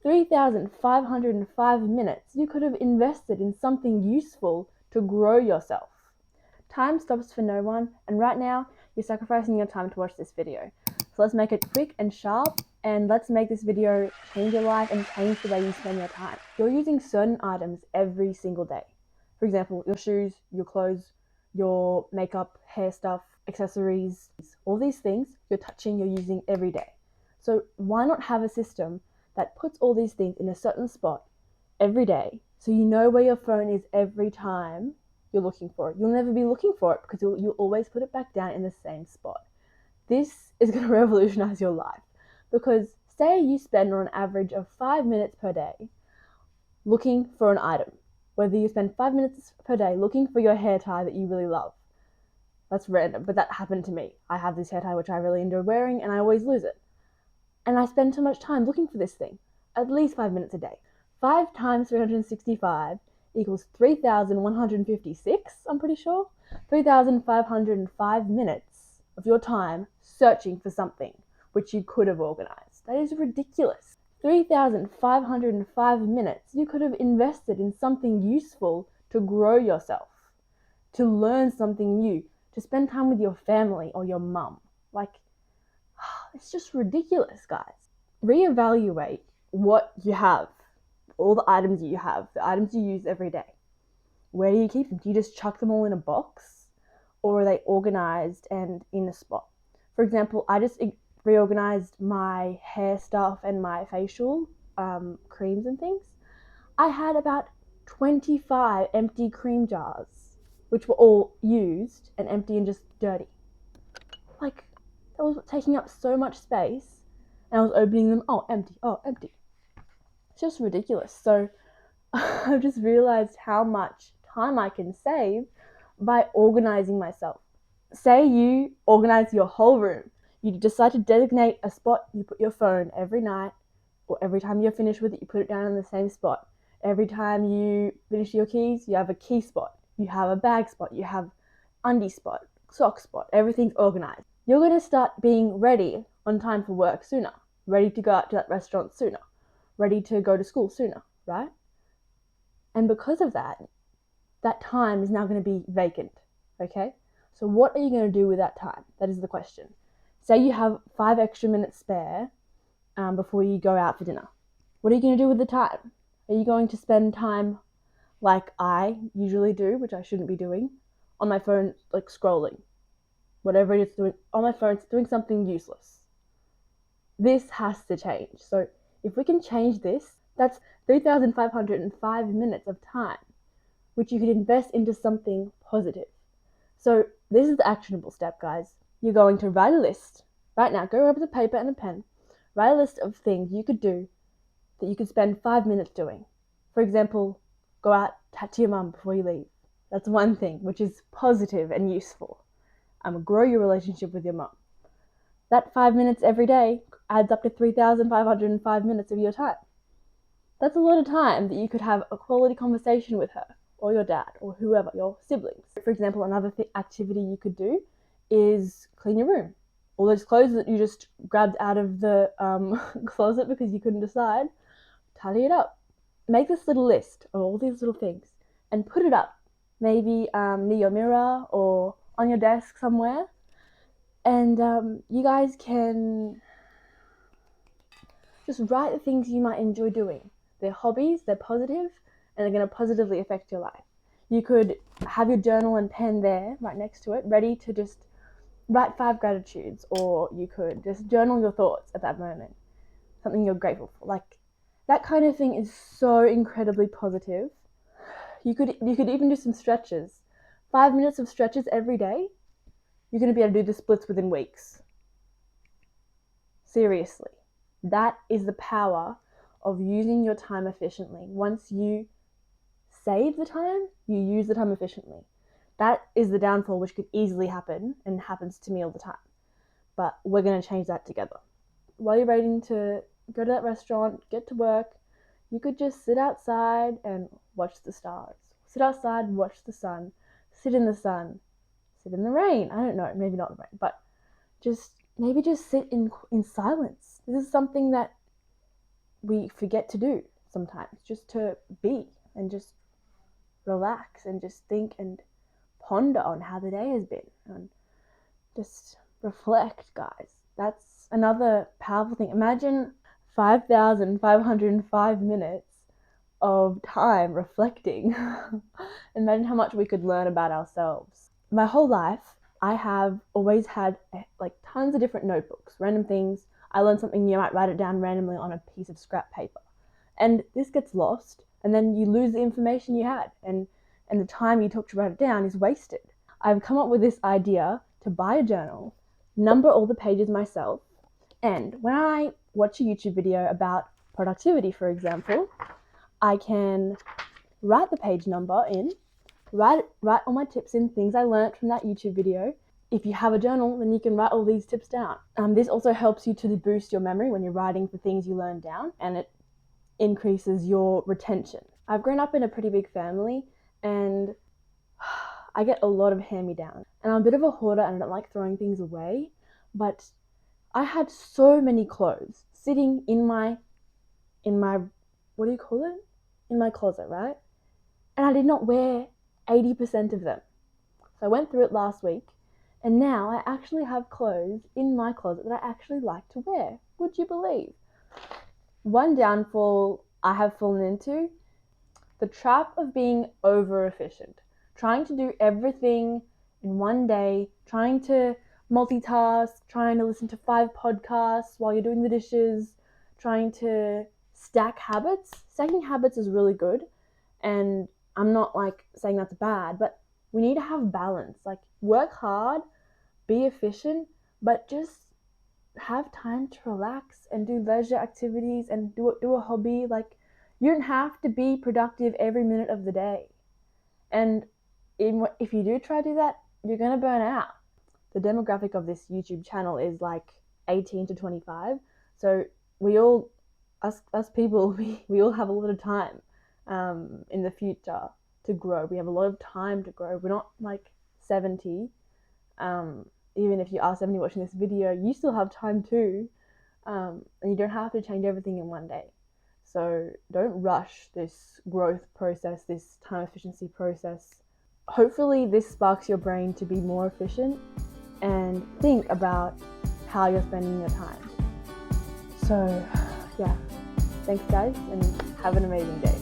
3,505 minutes you could have invested in something useful to grow yourself. Time stops for no one, and right now you're sacrificing your time to watch this video. So let's make it quick and sharp, and let's make this video change your life and change the way you spend your time. You're using certain items every single day. For example, your shoes, your clothes, your makeup, hair stuff, accessories, all these things you're touching, you're using every day. So why not have a system that puts all these things in a certain spot every day, so you know where your phone is every time you're looking for it. You'll never be looking for it because you'll always put it back down in the same spot. This is going to revolutionize your life, because say you spend on an average of 5 minutes per day looking for an item. Whether you spend 5 minutes per day looking for your hair tie that you really love. That's random, but that happened to me. I have this hair tie which I really enjoy wearing, and I always lose it. And I spend too much time looking for this thing, at least 5 minutes a day. 5 times 365 equals 3,156, I'm pretty sure. 3,505 minutes of your time searching for something which you could have organized. That is ridiculous. 3,505 minutes you could have invested in something useful to grow yourself, to learn something new, to spend time with your family or your mum. It's just ridiculous, guys. Reevaluate what you have, all the items you have, the items you use every day. Where do you keep them? Do you just chuck them all in a box? Or are they organized and in a spot? For example, I just reorganized my hair stuff and my facial creams and things. I had about 25 empty cream jars, which were all used and empty and just dirty. That was taking up so much space, and I was opening them, oh, empty. It's just ridiculous. So I've just realized how much time I can save by organizing myself. Say you organize your whole room. You decide to designate a spot, you put your phone every night, or every time you're finished with it, you put it down in the same spot. Every time you finish your keys, you have a key spot. You have a bag spot. You have undie spot, sock spot. Everything's organized. You're going to start being ready on time for work sooner, ready to go out to that restaurant sooner, ready to go to school sooner, right? And because of that, that time is now going to be vacant, okay? So what are you going to do with that time? That is the question. Say you have 5 extra minutes spare before you go out for dinner. What are you going to do with the time? Are you going to spend time like I usually do, which I shouldn't be doing, on my phone, like scrolling? Whatever it is doing on my phone, it's doing something useless. This has to change. So if we can change this, that's 3,505 minutes of time, which you could invest into something positive. So this is the actionable step, guys. You're going to write a list. Right now, go grab a paper and a pen. Write a list of things you could do that you could spend 5 minutes doing. For example, go out, chat to your mum before you leave. That's one thing, which is positive and useful. Grow your relationship with your mum. That 5 minutes every day adds up to 3,505 minutes of your time. That's a lot of time that you could have a quality conversation with her, or your dad, or whoever, your siblings. For example, another activity you could do is clean your room. All those clothes that you just grabbed out of the closet because you couldn't decide, tidy it up. Make this little list of all these little things and put it up, maybe near your mirror or on your desk somewhere, and you guys can just write the things you might enjoy doing. They're hobbies, they're positive, and they're going to positively affect your life. You could have your journal and pen there right next to it, ready to just write 5 gratitudes, or you could just journal your thoughts at that moment, something you're grateful for. That kind of thing is so incredibly positive. You could even do some stretches. 5 minutes of stretches every day, you're going to be able to do the splits within weeks. Seriously. That is the power of using your time efficiently. Once you save the time, you use the time efficiently. That is the downfall which could easily happen, and happens to me all the time. But we're going to change that together. While you're waiting to go to that restaurant, get to work, you could just sit outside and watch the stars. Sit outside, watch the sun, sit in the sun, sit in the rain. I don't know, maybe not the rain, but maybe just sit in silence. This is something that we forget to do sometimes, just to be and just relax and just think and ponder on how the day has been and just reflect, guys. That's another powerful thing. Imagine 5,505 minutes of time reflecting. Imagine how much we could learn about ourselves. My whole life, I have always had like tons of different notebooks, random things. I learn something new, I might write it down randomly on a piece of scrap paper. And this gets lost, and then you lose the information you had, and the time you took to write it down is wasted. I've come up with this idea to buy a journal, number all the pages myself, and when I watch a YouTube video about productivity, for example, I can write the page number in, write all my tips in, things I learned from that YouTube video. If you have a journal, then you can write all these tips down. This also helps you to boost your memory when you're writing the things you learn down, and it increases your retention. I've grown up in a pretty big family, and I get a lot of hand-me-downs. And I'm a bit of a hoarder and I don't like throwing things away, but I had so many clothes sitting in my what do you call it? In my closet, right? And I did not wear 80% of them. So I went through it last week, and now I actually have clothes in my closet that I actually like to wear. Would you believe? One downfall I have fallen into, the trap of being over-efficient. Trying to do everything in one day, trying to multitask, trying to listen to 5 podcasts while you're doing the dishes, trying to stack habits. Stacking habits is really good, and I'm not like saying that's bad, but we need to have balance. Like, work hard, be efficient, but just have time to relax and do leisure activities and do a hobby. Like, you don't have to be productive every minute of the day. And if you do try to do that, you're going to burn out. The demographic of this YouTube channel is like 18 to 25. So we all, us people, we all have a lot of time in the future to grow. We have a lot of time to grow. We're not like 70. Even if you are 70 watching this video, you still have time too. And you don't have to change everything in one day. So don't rush this growth process, this time efficiency process. Hopefully this sparks your brain to be more efficient and think about how you're spending your time. So yeah, thanks guys, and have an amazing day.